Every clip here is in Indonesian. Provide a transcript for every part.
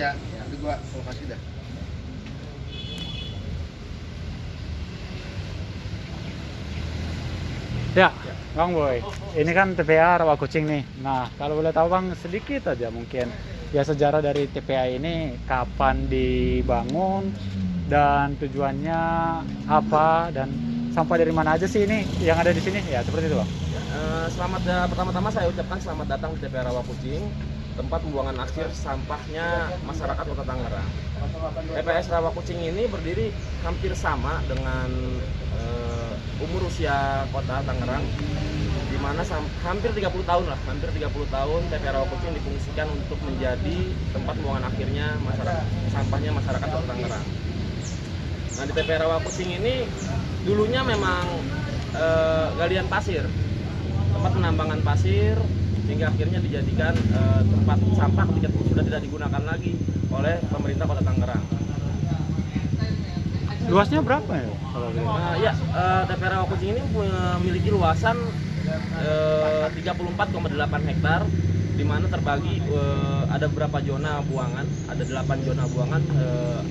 ya. Nanti gua lokasi dah. Ya, Bang Boy. Ini kan TPA Rawakucing nih. Nah, kalau boleh tahu Bang sedikit aja mungkin ya sejarah dari TPA ini kapan dibangun dan tujuannya apa dan sampah dari mana aja sih ini yang ada di sini? Ya, seperti itu, Bang. Pertama-tama saya ucapkan selamat datang di TPA Rawakucing, tempat pembuangan akhir sampahnya masyarakat Kota Tangerang. TPS Rawakucing ini berdiri hampir sama dengan umur usia Kota Tangerang, di mana hampir 30 tahun TPA Rawakucing difungsikan untuk menjadi tempat pembuangan akhirnya sampahnya masyarakat Kota Tangerang. Nah, di TPA Rawakucing ini dulunya memang galian pasir, tempat penambangan pasir, hingga akhirnya dijadikan tempat sampah ketika sudah tidak digunakan lagi oleh pemerintah Kota Tangerang. Luasnya berapa ya? TPA Rawakucing ini memiliki luasan 34,8 hektar, di mana terbagi ada beberapa zona buangan, ada 8 zona buangan,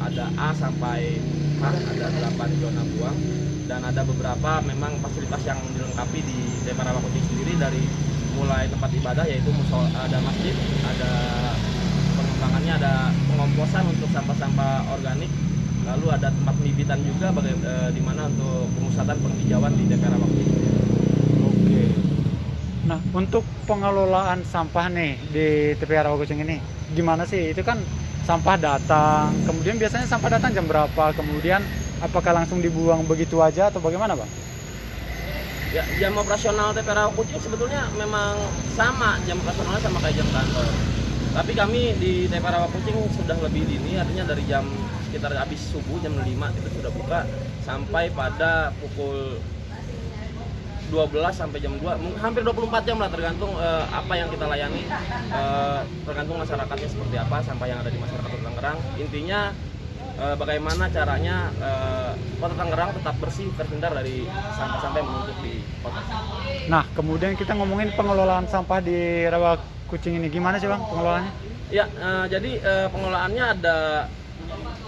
ada A sampai H, ada 8 zona buang, dan ada beberapa memang fasilitas yang dilengkapi di TPA Rawakucing sendiri, dari mulai tempat ibadah yaitu ada masjid, ada pengembangannya, ada pengomposan untuk sampah-sampah organik, lalu ada tempat pembibitan juga di mana untuk pemusatan penghijauan di TPA Rawakucing. Oke. Nah, untuk pengelolaan sampah nih di TPA Rawakucing ini gimana sih? Itu kan sampah datang, kemudian biasanya sampah datang jam berapa? Kemudian apakah langsung dibuang begitu aja atau bagaimana, Bang? Ya, jam operasional TPA Rawakucing sebetulnya memang sama, jam operasionalnya sama kayak jam kantor. Tapi kami di TPA Rawakucing sudah lebih dini, artinya dari jam sekitar habis subuh jam 5 kita sudah buka sampai pada pukul 12 sampai jam 2, hampir 24 jam lah, tergantung apa yang kita layani, tergantung masyarakatnya seperti apa, sampah yang ada di masyarakat Kota Tangerang. Intinya bagaimana caranya Kota Tangerang tetap bersih, terhindar dari sampah-sampah yang menumpuk di kota. Nah, kemudian kita ngomongin pengelolaan sampah di Rawakucing ini gimana sih, Bang, pengelolaannya? Ya, jadi pengelolaannya ada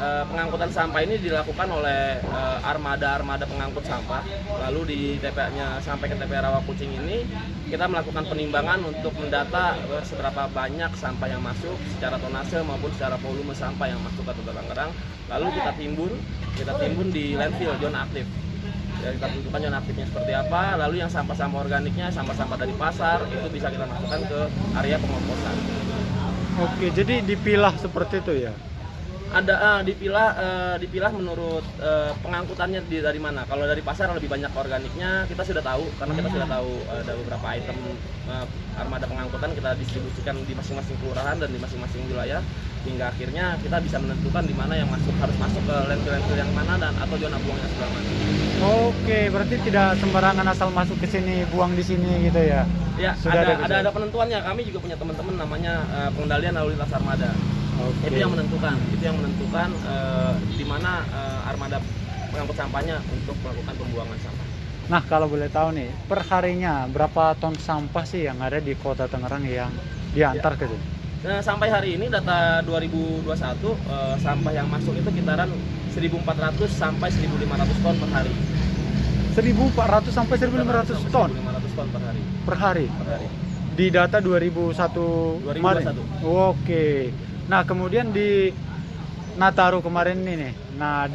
pengangkutan sampah ini dilakukan oleh armada pengangkut sampah. Lalu di TPA-nya sampai ke TPA Rawakucing ini kita melakukan penimbangan untuk mendata seberapa banyak sampah yang masuk secara tonase maupun secara volume sampah yang masuk ke Kota Tangerang. Lalu kita timbun di landfill zona aktif. Ya, kita tentukan zona aktifnya seperti apa. Lalu yang sampah-sampah organiknya, sampah-sampah dari pasar, itu bisa kita masukkan ke area pengomposan. Oke, jadi dipilah seperti itu ya? Ada dipilah menurut pengangkutannya dari mana. Kalau dari pasar lebih banyak organiknya, kita sudah tahu, karena kita sudah tahu ada beberapa item armada pengangkutan kita distribusikan di masing-masing kelurahan dan di masing-masing wilayah, hingga akhirnya kita bisa menentukan di mana yang harus masuk ke landfill yang mana dan atau zona buangnya sebelah mana. Oke, berarti tidak sembarangan asal masuk ke sini buang di sini gitu ya? Ya, Sudah ada penentuannya. Kami juga punya teman-teman namanya pengendalian lalu lintas armada. Oke. Itu yang menentukan di mana armada pengangkut sampahnya untuk melakukan pembuangan sampah. Nah, kalau boleh tahu nih, perharinya berapa ton sampah sih yang ada di Kota Tangerang yang diantar ke sini? Nah, sampai hari ini data 2021 sampah yang masuk itu kisaran 1.400 sampai 1.500 ton per hari. 1.400 sampai 1.500 ton 1.500 ton per hari. per hari. Per hari. Di data 2001 kemarin. 2021. Oke. Nah, kemudian di Nataru kemarin ini nih. Nah,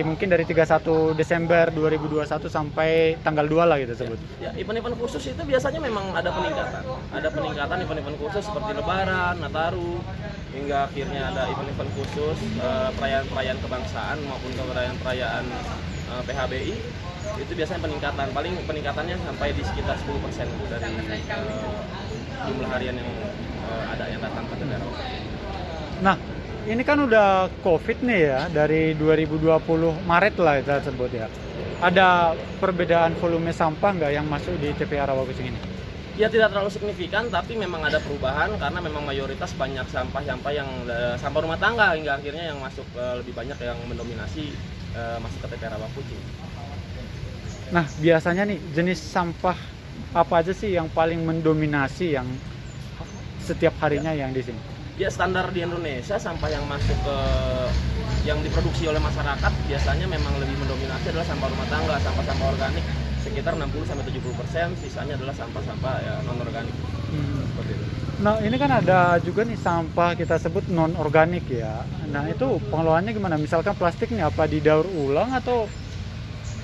mungkin dari 31 Desember 2021 sampai tanggal 2 lah gitu sebut. Ya, event-event khusus itu biasanya memang ada peningkatan. Ada peningkatan event-event khusus seperti Lebaran, Nataru, hingga akhirnya ada event-event khusus perayaan-perayaan kebangsaan maupun perayaan-perayaan PHBI. Itu biasanya peningkatan. Paling peningkatannya sampai di sekitar 10% dari jumlah harian yang ada yang datang ke daerah. Nah, ini kan udah COVID nih ya, dari 2020 Maret lah kita sebut ya. Ada perbedaan volume sampah nggak yang masuk di TPA Rawakucing ini? Ya, tidak terlalu signifikan, tapi memang ada perubahan karena memang mayoritas banyak sampah-sampah yang sampah rumah tangga, hingga akhirnya yang masuk lebih banyak yang mendominasi masuk ke TPA Rawakucing. Nah, biasanya nih jenis sampah apa aja sih yang paling mendominasi yang setiap harinya yang di sini? Ya standar di Indonesia sampah yang masuk ke yang diproduksi oleh masyarakat biasanya memang lebih mendominasi adalah sampah rumah tangga, sampah-sampah organik sekitar 60-70%, sisanya adalah sampah-sampah ya, non organik. Seperti itu. Nah, ini kan ada juga nih sampah kita sebut non organik ya. Nah, itu pengelolaannya gimana? Misalkan plastik nih apa didaur ulang atau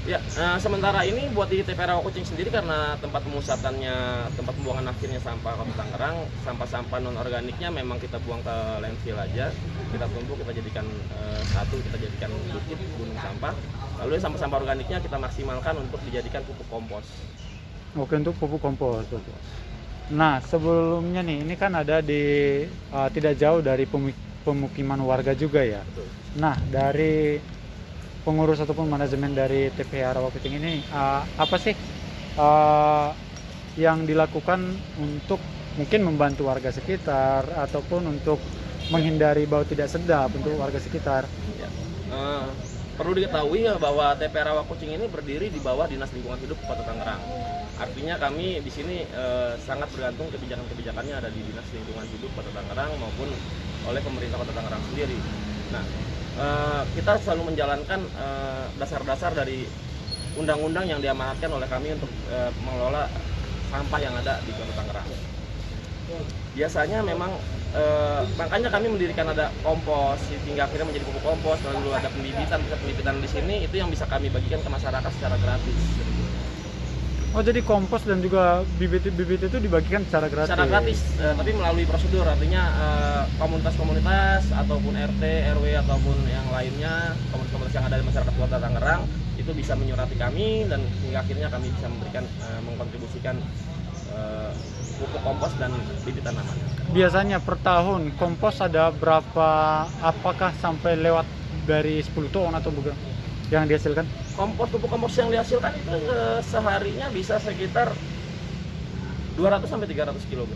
Ya, sementara ini buat di TPA Rawakucing sendiri karena tempat pemusatannya, tempat pembuangan akhirnya sampah Kota Tangerang, sampah-sampah non organiknya memang kita buang ke landfill aja. Kita tumpuk, kita jadikan satu, kita jadikan bukit gunung sampah. Lalu sampah-sampah organiknya kita maksimalkan untuk dijadikan pupuk kompos. oke untuk pupuk kompos? Nah, sebelumnya nih, ini kan ada di tidak jauh dari pemukiman warga juga ya. Betul. Nah, dari pengurus ataupun manajemen dari TPA Rawakucing ini apa sih yang dilakukan untuk mungkin membantu warga sekitar ataupun untuk menghindari bau tidak sedap untuk warga sekitar? Ya. Perlu diketahui ya bahwa TPA Rawakucing ini berdiri di bawah Dinas Lingkungan Hidup Kota Tangerang. Artinya kami di sini sangat bergantung kebijakan-kebijakannya ada di Dinas Lingkungan Hidup Kota Tangerang maupun oleh pemerintah Kota Tangerang sendiri. Nah, kita selalu menjalankan dasar-dasar dari undang-undang yang diamanatkan oleh kami untuk mengelola sampah yang ada di Kota Tangerang. Biasanya memang makanya kami mendirikan ada kompos hingga akhirnya menjadi pupuk kompos, lalu ada pembibitan di sini itu yang bisa kami bagikan ke masyarakat secara gratis. Oh, jadi kompos dan juga bibit-bibit itu dibagikan secara gratis? Secara gratis, tapi melalui prosedur, artinya komunitas-komunitas ataupun RT, RW ataupun yang lainnya, komunitas yang ada di masyarakat Kota Tangerang itu bisa menyurati kami dan hingga akhirnya kami bisa memberikan mengkontribusikan pupuk kompos dan bibit tanaman. Biasanya per tahun kompos ada berapa, apakah sampai lewat dari 10 ton atau bukan yang dihasilkan? Pupuk kompos yang dihasilkan itu seharinya bisa sekitar 200-300 kg.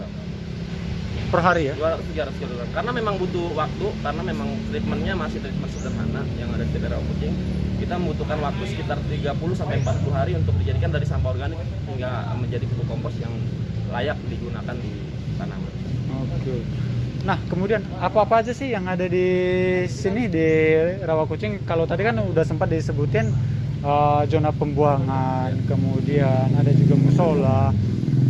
Per hari ya? 200-300 kg. Karena memang butuh waktu, karena memang treatmentnya masih treatment sederhana yang ada di TPA Rawakucing. Kita membutuhkan waktu sekitar 30-40 hari untuk dijadikan dari sampah organik hingga menjadi pupuk kompos yang layak digunakan di tanaman. Oke. Nah, kemudian apa-apa aja sih yang ada di sini di Rawakucing? Kalau tadi kan udah sempat disebutin zona pembuangan, kemudian ada juga musola,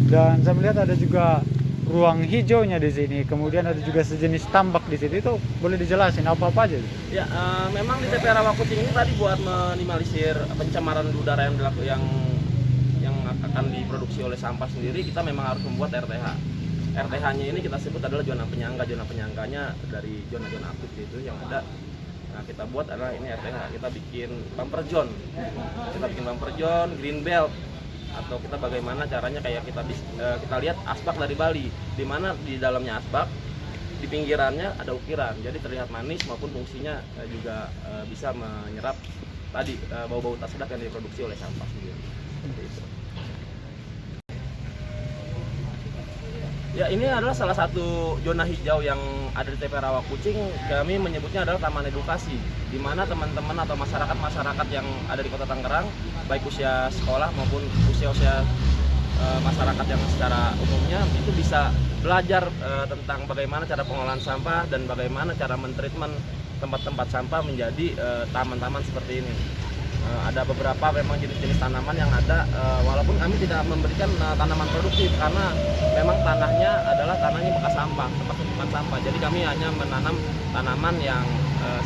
dan saya melihat ada juga ruang hijaunya di sini. Kemudian ada juga sejenis tambak di sini. Itu boleh dijelasin apa-apa aja? Ya, memang di TPA Rawakucing ini tadi buat minimalisir pencemaran udara yang akan diproduksi oleh sampah sendiri, kita memang harus membuat RTH. RTH-nya ini kita sebut adalah zona penyangga. Zona penyangganya dari zona-zona aktif itu yang ada. Nah, kita buat adalah ini RTH. Kita bikin bumper zone. Kita bikin bumper zone, green belt, atau kita bagaimana caranya kayak kita lihat asbak dari Bali, di mana di dalamnya asbak, di pinggirannya ada ukiran. Jadi terlihat manis maupun fungsinya juga bisa menyerap tadi bau-bau tak sedap yang diproduksi oleh sampah sendiri. Seperti itu. Ya, ini adalah salah satu zona hijau yang ada di TPA Rawakucing. Kami menyebutnya adalah taman edukasi, di mana teman-teman atau masyarakat yang ada di Kota Tangerang, baik usia sekolah maupun usia masyarakat yang secara umumnya itu bisa belajar tentang bagaimana cara pengolahan sampah dan bagaimana cara mentreatment tempat-tempat sampah menjadi taman-taman seperti ini. Ada beberapa memang jenis-jenis tanaman yang ada, walaupun kami tidak memberikan tanaman produktif karena memang tanahnya adalah tanahnya bekas sampah, tempat tumpukan sampah. Jadi kami hanya menanam tanaman yang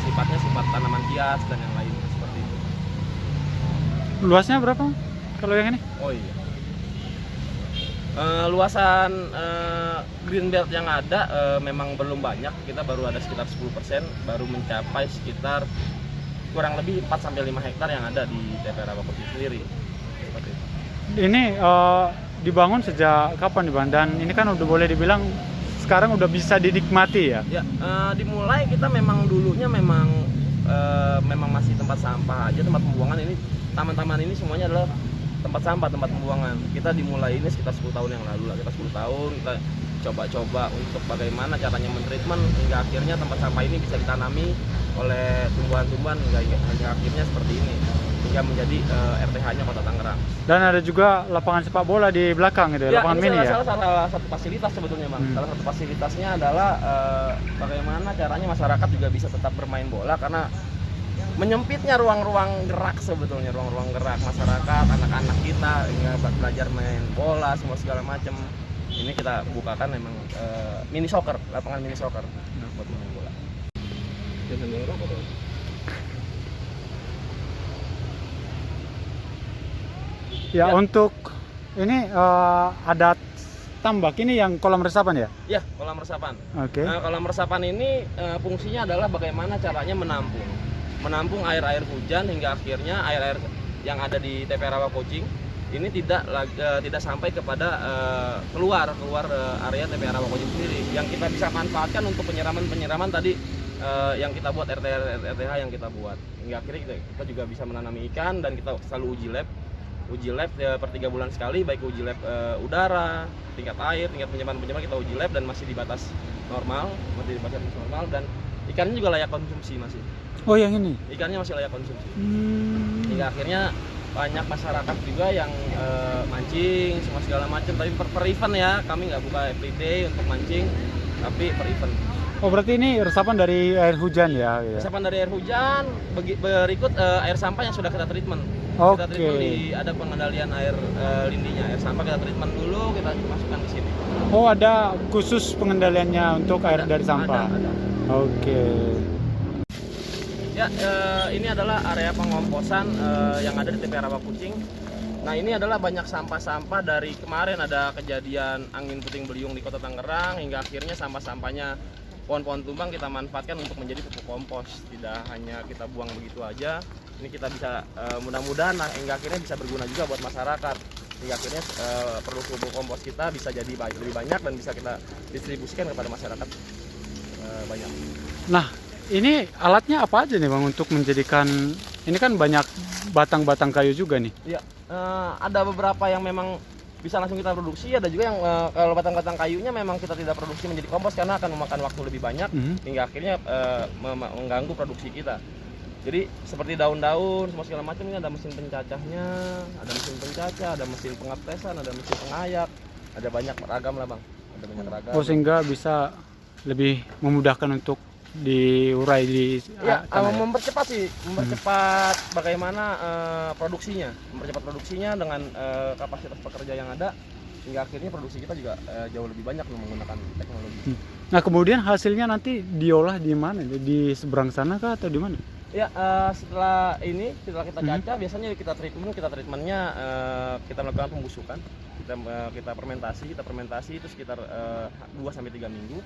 sifatnya sifat tanaman hias dan yang lainnya seperti itu. Luasnya berapa kalau yang ini? Oh iya. Luasan green belt yang ada memang belum banyak. Kita baru ada sekitar 10%, baru mencapai sekitar kurang lebih 4-5 hektar yang ada di TPA Rawakucing sendiri. Seperti itu. Ini dibangun sejak kapan nih Bang? Dan ini kan udah boleh dibilang sekarang udah bisa dinikmati ya? Ya, dimulai kita memang dulunya memang masih tempat sampah aja, tempat pembuangan. Ini taman-taman ini semuanya adalah tempat sampah, tempat pembuangan. Kita dimulai ini sekitar 10 tahun yang lalu lah. Kita 10 tahun kita coba-coba untuk bagaimana caranya mentreatment hingga akhirnya tempat sampah ini bisa ditanami oleh tumbuhan-tumbuhan hingga akhirnya seperti ini. Hingga yang menjadi RTH-nya Kota Tangerang. Dan ada juga lapangan sepak bola di belakang gitu, Ya, lapangan ini mini ya. salah satu fasilitas sebetulnya Bang. Salah satu fasilitasnya adalah bagaimana caranya masyarakat juga bisa tetap bermain bola, karena menyempitnya ruang-ruang gerak sebetulnya, ruang-ruang gerak masyarakat, anak-anak kita belajar main bola semua segala macam. Ini kita bukakan memang mini soccer, lapangan mini soccer buat main bola. Ya, Ya. untuk ini ada tambak ini yang kolam resapan ya? Ya, kolam resapan. Oke. Nah, kolam resapan ini fungsinya adalah bagaimana caranya menampung air-air hujan hingga akhirnya air-air yang ada di TPA Rawa Kucing ini tidak sampai kepada keluar area TPA Rawa Kucing sendiri, yang kita bisa manfaatkan untuk penyiraman tadi yang kita buat RTH yang kita buat, hingga akhirnya kita juga bisa menanami ikan, dan kita selalu uji lab per 3 bulan sekali, baik uji lab udara, tingkat air, tingkat penyiraman kita uji lab, dan masih di batas normal, dan ikannya juga layak konsumsi masih. Oh, yang ini? Ikannya masih layak konsumsi. Hingga akhirnya banyak masyarakat juga yang mancing semua segala macam, tapi per event ya, kami nggak buka everyday untuk mancing, tapi per event. Oh, berarti ini resapan dari air hujan ya? Gitu. Resapan dari air hujan, berikut air sampah yang sudah kita treatment. Oke. Kita treatment ada pengendalian air lindinya, air sampah kita treatment dulu, kita masukkan di sini. Oh, ada khusus pengendaliannya untuk air dari sampah? Ada. Oke. Ya, ini adalah area pengomposan yang ada di TPA Rawa Kucing. Nah, ini adalah banyak sampah-sampah dari kemarin ada kejadian angin puting beliung di Kota Tangerang, hingga akhirnya sampah-sampahnya pohon-pohon tumbang kita manfaatkan untuk menjadi pupuk kompos. Tidak hanya kita buang begitu aja, ini kita bisa mudah-mudahan hingga akhirnya bisa berguna juga buat masyarakat. Hingga akhirnya produk pupuk kompos kita bisa jadi lebih banyak dan bisa kita distribusikan kepada masyarakat banyak. Nah, ini alatnya apa aja nih Bang untuk menjadikan, ini kan banyak batang-batang kayu juga nih. Iya, ada beberapa yang memang bisa langsung kita produksi, ada juga yang kalau batang-batang kayunya memang kita tidak produksi menjadi kompos karena akan memakan waktu lebih banyak, hingga akhirnya mengganggu produksi kita. Jadi seperti daun-daun semua segala macam, ini ada mesin pencacahnya, ada mesin pengepresan, ada mesin pengayak, ada banyak ragam lah Bang, ada banyak ragam. Oh, sehingga bisa lebih memudahkan untuk diurai di ya, tanah ya? mempercepat bagaimana mempercepat produksinya dengan kapasitas pekerja yang ada, hingga akhirnya produksi kita juga jauh lebih banyak menggunakan teknologi. Nah, kemudian hasilnya nanti diolah di mana? Di seberang sana kah atau di mana? Ya, setelah kita caca, biasanya kita treatmentnya kita melakukan pembusukan, kita fermentasi itu sekitar 2-3 minggu.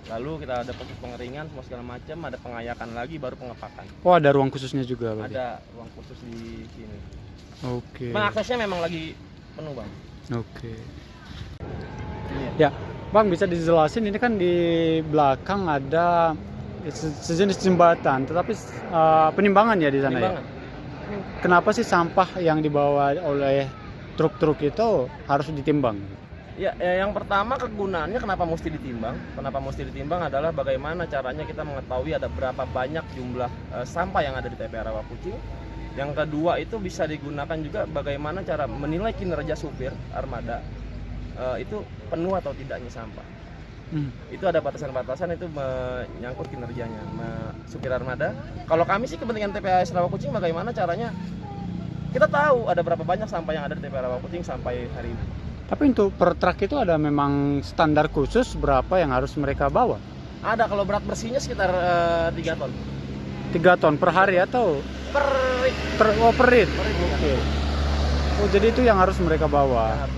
Lalu kita ada proses pengeringan semua segala macam, ada pengayakan lagi, baru pengepakan. Oh, ada ruang khususnya juga berarti? Ada ruang khusus di sini. Oke. Aksesnya memang lagi penuh Bang. Oke. Ya, Bang, bisa dijelasin, ini kan di belakang ada sejenis jembatan, tetapi penimbangan ya di sana Penimbangan. ya? Kenapa sih sampah yang dibawa oleh truk-truk itu harus ditimbang? Ya, yang pertama kegunaannya kenapa mesti ditimbang? Adalah bagaimana caranya kita mengetahui ada berapa banyak jumlah sampah yang ada di TPA Rawa Kucing. Yang kedua itu bisa digunakan juga bagaimana cara menilai kinerja supir armada itu penuh atau tidaknya sampah. Itu ada batasan-batasan, itu menyangkut kinerjanya supir armada. Kalau kami sih kepentingan TPA Rawa Kucing, bagaimana caranya kita tahu ada berapa banyak sampah yang ada di TPA Rawa Kucing sampai hari ini. Tapi untuk per truk itu ada memang standar khusus berapa yang harus mereka bawa? Ada, kalau berat bersihnya sekitar 3 ton. 3 ton per hari atau? Per rit? Oke. Oh, jadi itu yang harus mereka bawa?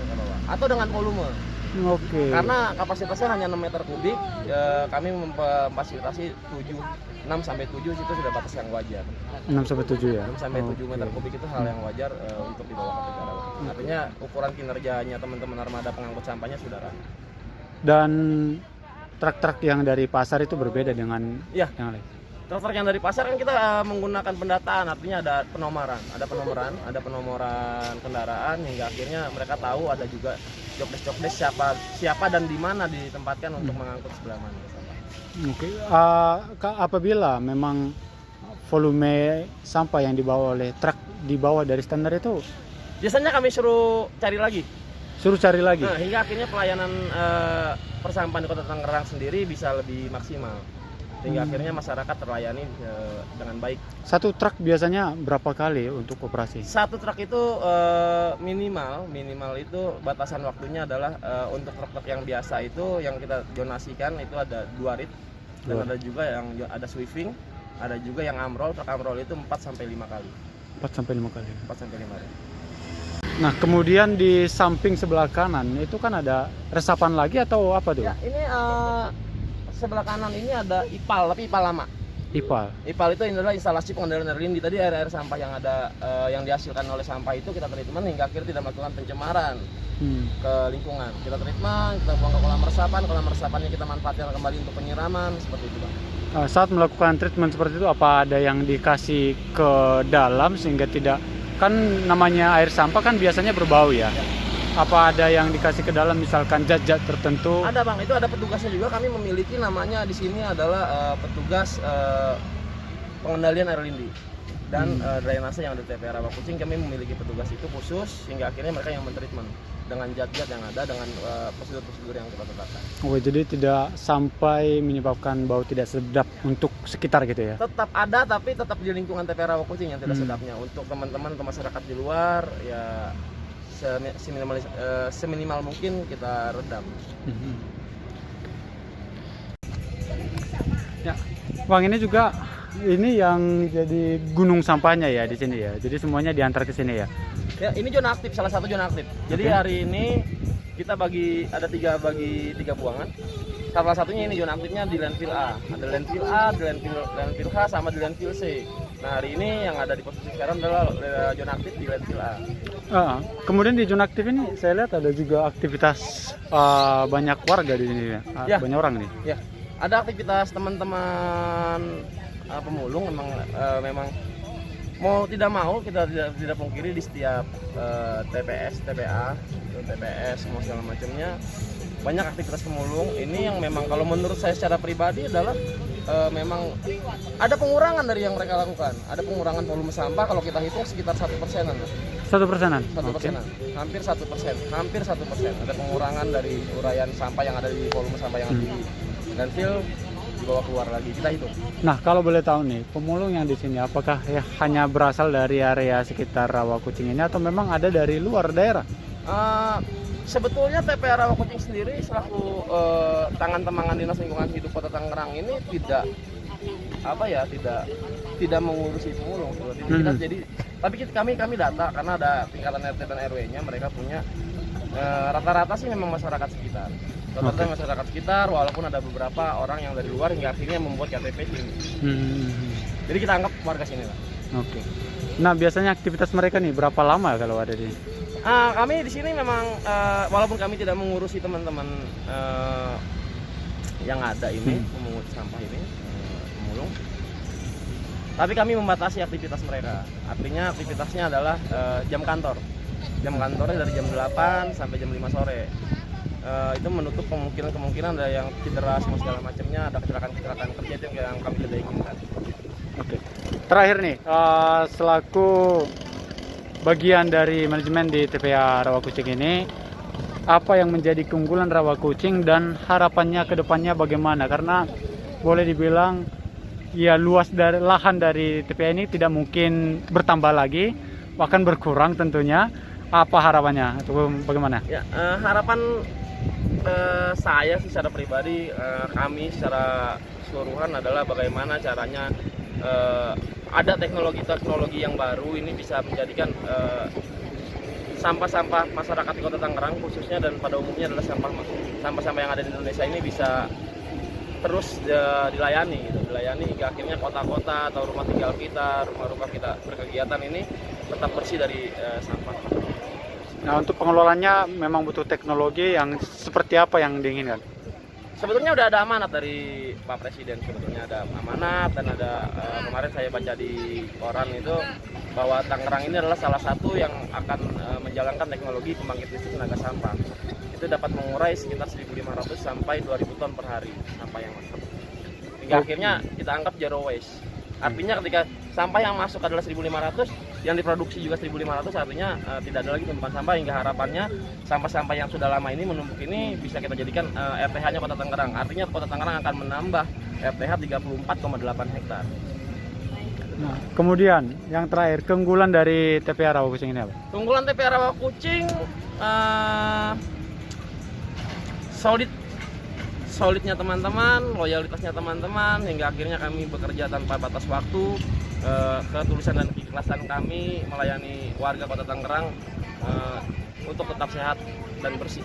Atau dengan volume. Oke. Karena kapasitasnya hanya 6 meter kubik, kami memfasilitasi 6-7 itu sudah batas yang wajar. 6-7 ya? 6-7 meter kubik itu hal yang wajar untuk dibawa ke TPA Rawa. Artinya ukuran kinerjanya teman-teman armada pengangkut sampahnya sudah ramah. Dan truk-truk yang dari pasar itu berbeda dengan yang lain? Truk yang dari pasar kan kita menggunakan pendataan, artinya ada penomoran kendaraan, hingga akhirnya mereka tahu ada juga jobdesk siapa dan di mana ditempatkan untuk mengangkut sebelah mana. Oke. Apabila memang volume sampah yang dibawa oleh truk di bawah dari standar itu Biasanya kami suruh cari lagi. suruh cari lagi. Nah, hingga akhirnya pelayanan persampahan di Kota Tangerang sendiri bisa lebih maksimal. Sehingga akhirnya masyarakat terlayani dengan baik. Satu truk biasanya berapa kali untuk operasi? Satu truk itu minimal itu batasan waktunya adalah untuk truk-truk yang biasa itu yang kita donasikan itu ada 2 rit dan ada juga yang ada sweeping, ada juga yang amrol. Truk amrol itu 4 sampai 5 kali. 4 sampai 5 kali. 4 sampai 5 kali. Nah, kemudian di samping sebelah kanan itu kan ada resapan lagi atau apa tuh? Ya, ini sebelah kanan ini ada IPAL, tapi IPAL lama. IPAL. IPAL itu adalah instalasi pengendalian air lindi. Tadi air sampah yang ada yang dihasilkan oleh sampah itu kita treatment hingga akhirnya tidak melakukan pencemaran ke lingkungan. Kita treatment, kita buang ke kolam resapannya kita manfaatkan kembali untuk penyiraman, seperti itu, Bang. Saat melakukan treatment seperti itu, apa ada yang dikasih ke dalam sehingga tidak, kan namanya air sampah kan biasanya berbau ya? Apa ada yang dikasih ke dalam misalkan zat-zat tertentu? Ada, Bang, itu ada petugasnya juga. Kami memiliki namanya di sini adalah petugas pengendalian air lindi dan drainase yang ada di TPA Rawa Kucing. Kami memiliki petugas itu khusus hingga akhirnya mereka yang mentreatment dengan zat-zat yang ada dengan prosedur-prosedur yang kita tetapkan. Oh, jadi tidak sampai menyebabkan bau tidak sedap untuk sekitar gitu ya? Tetap ada, tapi tetap di lingkungan TPA Rawa Kucing yang tidak sedapnya. Untuk teman-teman atau masyarakat di luar ya seminimal mungkin kita redam. Ya, Bang, ini juga ini yang jadi gunung sampahnya ya di sini ya. Jadi semuanya diantar ke sini ya. Ya, ini zona aktif, salah satu zona aktif. Jadi hari ini kita ada tiga buangan. Salah satunya ini zona aktifnya di landfill A. Ada landfill A, di landfill H, sama di landfill C. Nah, hari ini yang ada di posisi sekarang adalah zona aktif di landfill A. Kemudian di zona aktif ini saya lihat ada juga aktivitas banyak warga di sini ya. Ya. Banyak orang nih. Ya, ada aktivitas teman-teman pemulung. Memang mau tidak mau kita tidak pungkiri di setiap TPS, TPA, TPS, semua segala macamnya banyak aktivitas pemulung. Ini yang memang kalau menurut saya secara pribadi adalah memang ada pengurangan dari yang mereka lakukan. Ada pengurangan volume sampah kalau kita hitung sekitar 1%-an. 1%-an? 1%-an, hampir 1%. Ada pengurangan dari uraian sampah yang ada di volume sampah yang ada di landfill dibawa keluar lagi. Kita hitung. Nah, kalau boleh tahu nih, pemulung yang di sini apakah ya hanya berasal dari area sekitar Rawa Kucing ini atau memang ada dari luar daerah? Sebetulnya TPA Rawa Kucing sendiri selaku tangan temangan Dinas Lingkungan Hidup Kota Tangerang ini tidak mengurusi pemulung. Jadi tapi kami data karena ada tingkatan RT dan RW-nya, mereka punya rata-rata sih memang masyarakat sekitar. Rata-rata masyarakat sekitar, walaupun ada beberapa orang yang dari luar hingga akhirnya membuat KTP sini. Jadi kita anggap warga sini lah. Oke. Nah, biasanya aktivitas mereka nih berapa lama kalau ada di sini? Kami di sini memang walaupun kami tidak mengurusi teman-teman yang ada ini memungut sampah ini pemulung, tapi kami membatasi aktivitas mereka. Artinya aktivitasnya adalah jam kantor. Jam kantornya dari jam 8 sampai jam 5 sore. Itu menutup kemungkinan ada yang cedera semua segala macamnya, ada kecelakaan kerja itu yang kami tidak inginkan. Oke. Terakhir nih, selaku bagian dari manajemen di TPA Rawa Kucing ini, apa yang menjadi keunggulan Rawa Kucing dan harapannya ke depannya bagaimana? Karena boleh dibilang ya luas dari lahan dari TPA ini tidak mungkin bertambah lagi, bahkan berkurang tentunya. Apa harapannya atau bagaimana? Ya, harapan saya secara pribadi, kami secara keseluruhan adalah bagaimana caranya ada teknologi yang baru ini bisa menjadikan sampah-sampah masyarakat di Kota Tangerang khususnya dan pada umumnya adalah sampah-sampah yang ada di Indonesia ini bisa terus dilayani hingga akhirnya kota-kota atau rumah tinggal kita, rumah-rumah kita berkegiatan ini tetap bersih dari sampah. Nah, untuk pengelolanya memang butuh teknologi yang seperti apa yang diinginkan? Sebetulnya udah ada amanat dari Pak Presiden, sebetulnya ada amanat dan ada kemarin saya baca di koran itu bahwa Tangerang ini adalah salah satu yang akan menjalankan teknologi pembangkit listrik tenaga sampah. Itu dapat mengurai sekitar 1.500 sampai 2.000 ton per hari sampah yang masuk. Hingga akhirnya kita anggap zero waste. Artinya ketika sampah yang masuk adalah 1.500, yang diproduksi juga 1.500, artinya tidak ada lagi tumpukan sampah, hingga harapannya sampah-sampah yang sudah lama ini menumpuk ini bisa kita jadikan RTH-nya Kota Tangerang. Artinya Kota Tangerang akan menambah RTH 34,8 hektar. Nah, kemudian yang terakhir, keunggulan dari TPA Rawakucing ini apa? Keunggulan TPA Rawakucing solidnya teman-teman, loyalitasnya teman-teman, hingga akhirnya kami bekerja tanpa batas waktu. Ketulusan dan keikhlasan kami melayani warga Kota Tangerang untuk tetap sehat dan bersih.